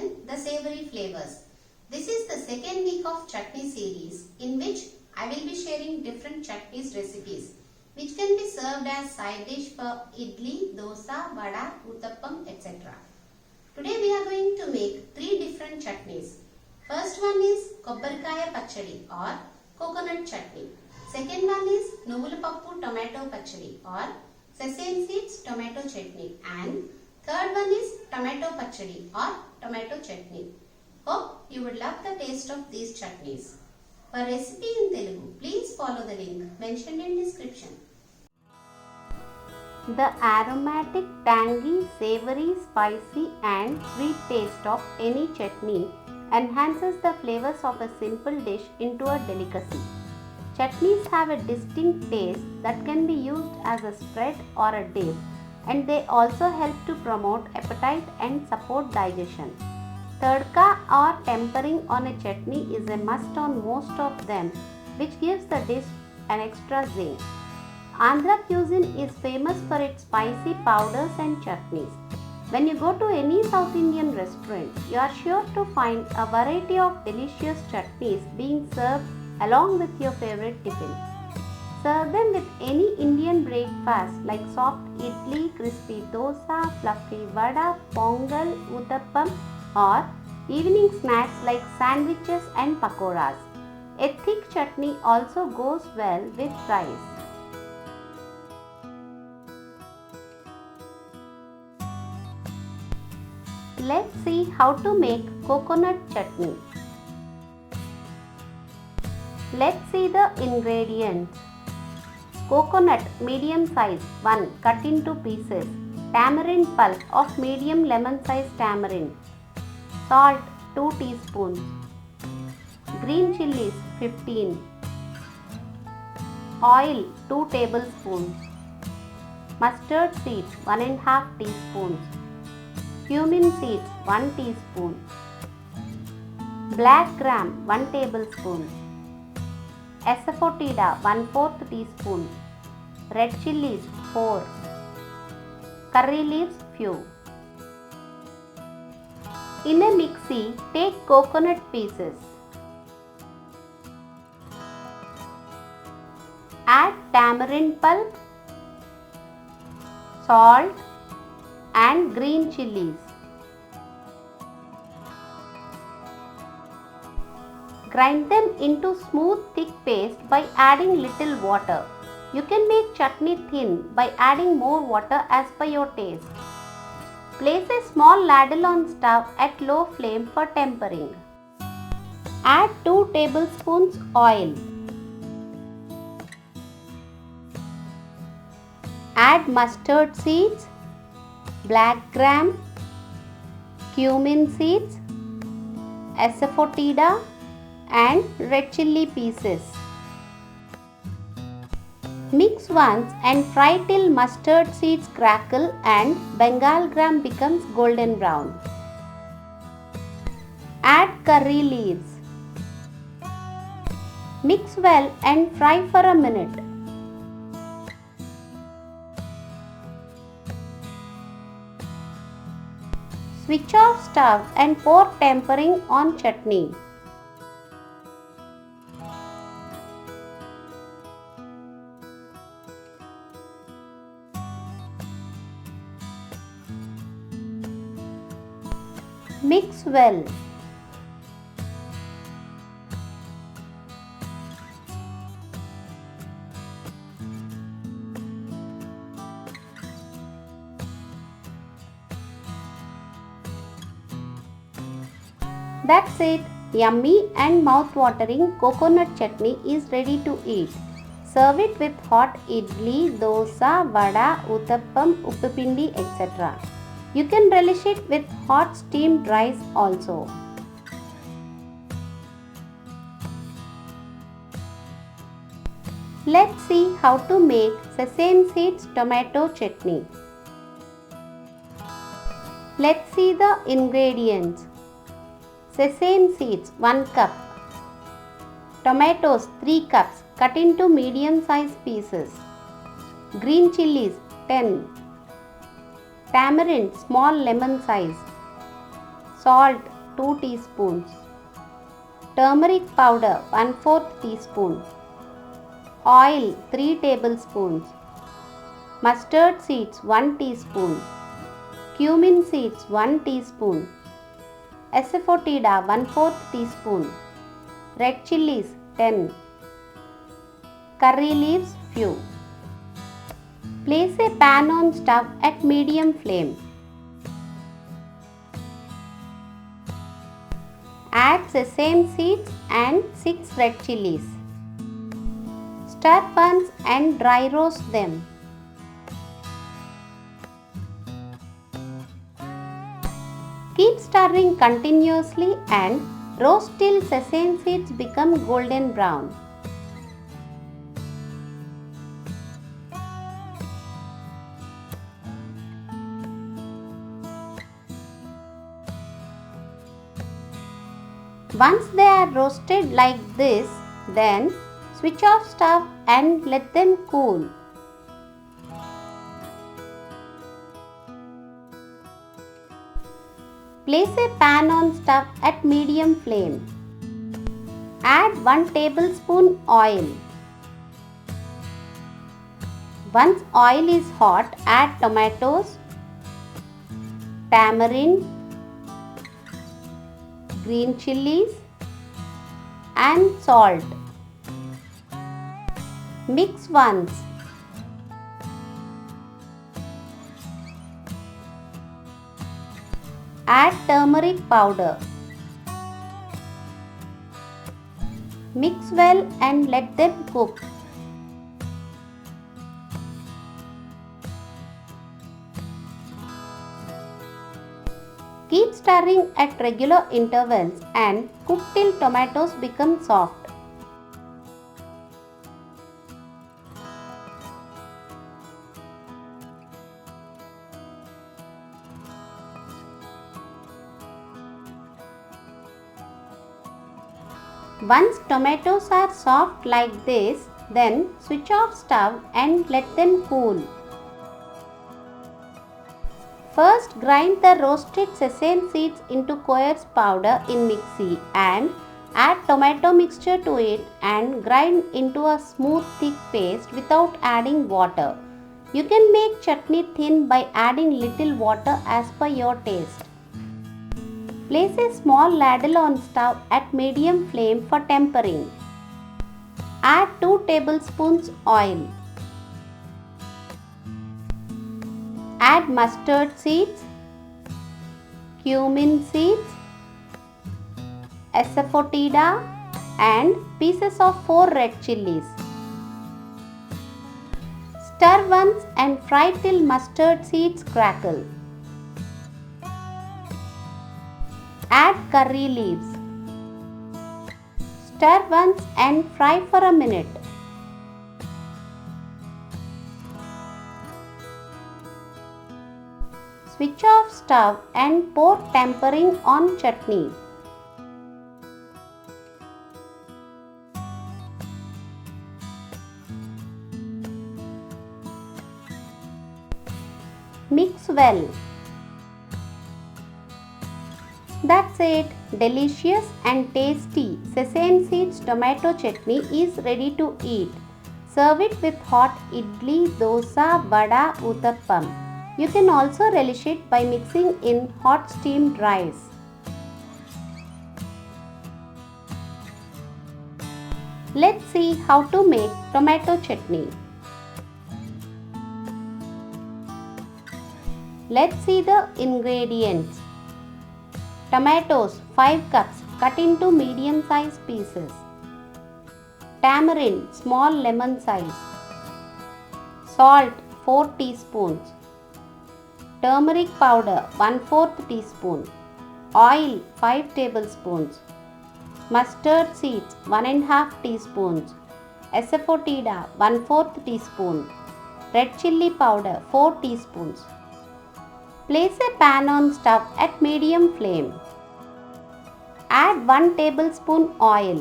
channel, The Savory Flavors. This is the second week of chutney series in which I will be sharing different chutneys recipes which can be served as side dish for idli, dosa, vada, uttappam, etc. Today we are going to make three different chutneys. First one is kobbarikaya pachadi or coconut chutney. Second one is nuvulapappu tomato pachadi or sesame seeds tomato chutney, and third one is tomato pachadi or tomato chutney. Hope you would love the taste of these chutneys. For recipe in Telugu, please follow the link mentioned in description. The aromatic, tangy, savory, spicy and sweet taste of any chutney enhances the flavors of a simple dish into a delicacy. Chutneys have a distinct taste that can be used as a spread or a dip, and they also help to promote appetite and support digestion. Tadka or tempering on a chutney is a must on most of them, which gives the dish an extra zing. Andhra cuisine is famous for its spicy powders and chutneys. When you go to any South Indian restaurant, you are sure to find a variety of delicious chutneys being served along with your favorite tiffin. Serve them with any Indian breakfast like soft idli, crispy dosa, fluffy vada, pongal, uttappam, or evening snacks like sandwiches and pakoras. A thick chutney also goes well with rice. Let's see how to make coconut chutney. Let's see the ingredients. Coconut medium size 1 cut into pieces. Tamarind pulp of medium lemon size tamarind. Salt 2 teaspoons. Green chilies 15. Oil 2 tablespoons. Mustard seeds 1.5 teaspoons. Cumin seeds 1 teaspoon. Black gram 1 tablespoon. Asafoetida 1/4 teaspoon. Red chilies 4. Curry leaves few. In a mixie, take coconut pieces. Add tamarind pulp, salt and green chilies. Grind them into smooth thick paste by adding little water. You can make chutney thin by adding more water as per your taste. Place a small ladle on stove at low flame for tempering. Add 2 tablespoons oil. Add mustard seeds, black gram, cumin seeds, asafoetida and red chilli pieces. Mix once and fry till mustard seeds crackle and Bengal gram becomes golden brown. Add curry leaves. Mix well and fry for a minute. Switch off stove and pour tempering on chutney. Mix well. That's it. Yummy and mouth-watering coconut chutney is ready to eat. Serve it with hot idli, dosa, vada, uttappam, uppupindi, etc. You can relish it with hot steamed rice also. Let's see how to make sesame seeds tomato chutney. Let's see the ingredients. Sesame seeds 1 cup. Tomatoes 3 cups cut into medium sized pieces. Green chilies 10. Tamarind small lemon size. Salt 2 teaspoons. Turmeric powder 1/4 teaspoon. Oil 3 tablespoons. Mustard seeds 1 teaspoon. Cumin seeds 1 teaspoon. Asafoetida 1/4 teaspoon. Red chillies 10. Curry leaves few. Place a pan on stove at medium flame. Add sesame seeds and 6 red chillies. Stir once and dry roast them. Keep stirring continuously and roast till sesame seeds become golden brown. Once they are roasted like this, then switch off stove and let them cool. Place a pan on stove at medium flame. Add 1 tablespoon oil. Once oil is hot, add tomatoes, tamarind, green chillies and salt. Mix once. Add turmeric powder. Mix well and let them cook. Keep stirring at regular intervals and cook till tomatoes become soft. Once tomatoes are soft like this, then switch off stove and let them cool. First, grind the roasted sesame seeds into coarse powder in mixie and add tomato mixture to it and grind into a smooth thick paste without adding water. You can make chutney thin by adding little water as per your taste. Place a small ladle on stove at medium flame for tempering. Add 2 tablespoons oil. Add mustard seeds, cumin seeds, asafoetida and pieces of 4 red chillies. Stir once and fry till mustard seeds crackle. Add curry leaves. Stir once and fry for a minute. Switch off stove and pour tempering on chutney. Mix well. That's it. Delicious and tasty sesame seeds tomato chutney is ready to eat. Serve it with hot idli, dosa, vada, uttappam. You can also relish it by mixing in hot steamed rice. Let's see how to make tomato chutney. Let's see the ingredients. Tomatoes 5 cups cut into medium size pieces. Tamarind small lemon size. Salt 4 teaspoons. Turmeric powder 1/4 teaspoon. Oil 5 tablespoons. Mustard seeds 1/2 teaspoons. Asafoetida 1/4 teaspoon. Red chilli powder 4 teaspoons. Place a pan on stove at medium flame. Add 1 tablespoon oil.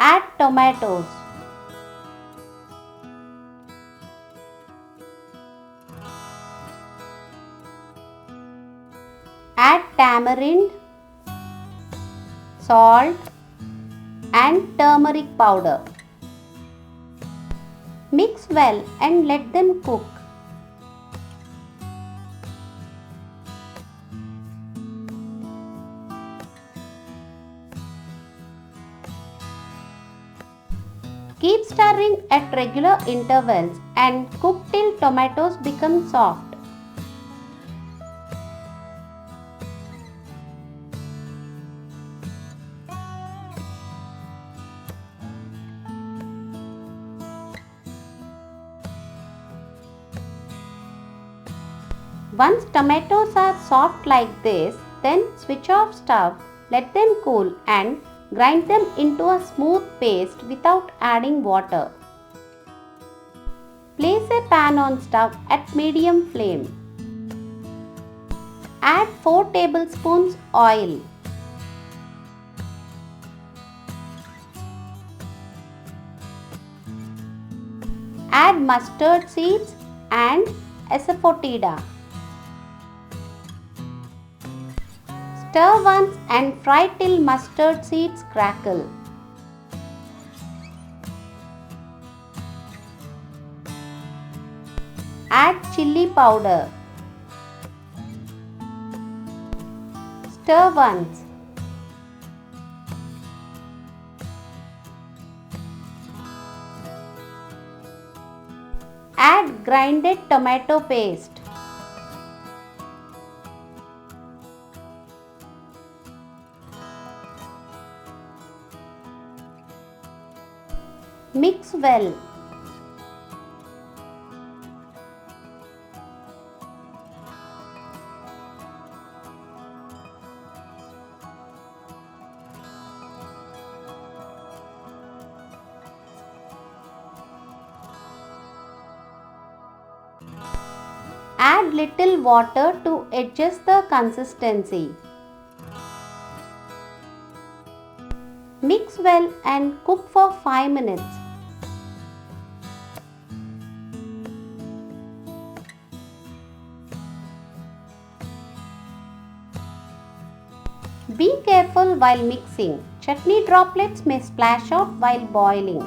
Add tomatoes. Add tamarind, salt and turmeric powder. Mix well and let them cook. Keep stirring at regular intervals and cook till tomatoes become soft. Once tomatoes are soft like this, then switch off stove, let them cool and grind them into a smooth paste without adding water. Place a pan on stove at medium flame. Add 4 tablespoons oil. Add mustard seeds and asafoetida. Stir once and fry till mustard seeds crackle. Add chilli powder. Stir once. Add grinded tomato paste. Mix well. Add little water to adjust the consistency. Mix well and cook for 5 minutes. Be careful while mixing. Chutney droplets may splash out while boiling.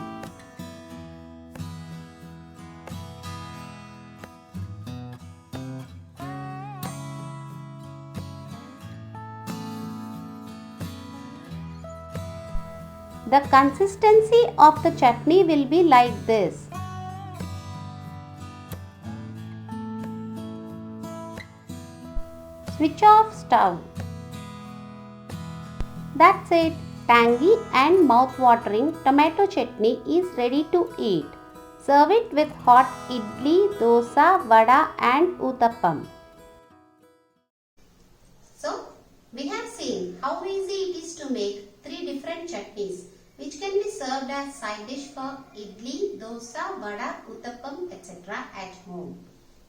The consistency of the chutney will be like this. Switch off stove. That's it. Tangy and mouth-watering tomato chutney is ready to eat. Serve it with hot idli, dosa, vada and uttappam. So, we have seen how easy it is to make 3 different chutneys which can be served as side dish for idli, dosa, vada, uttappam, etc. at home.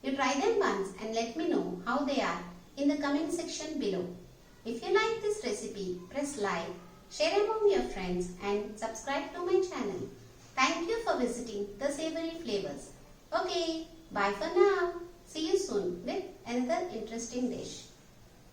You try them once and let me know how they are in the comment section below. If you like this recipe, press like, share among your friends and subscribe to my channel. Thank you for visiting The Savory Flavors. Okay, bye for now. See you soon with another interesting dish.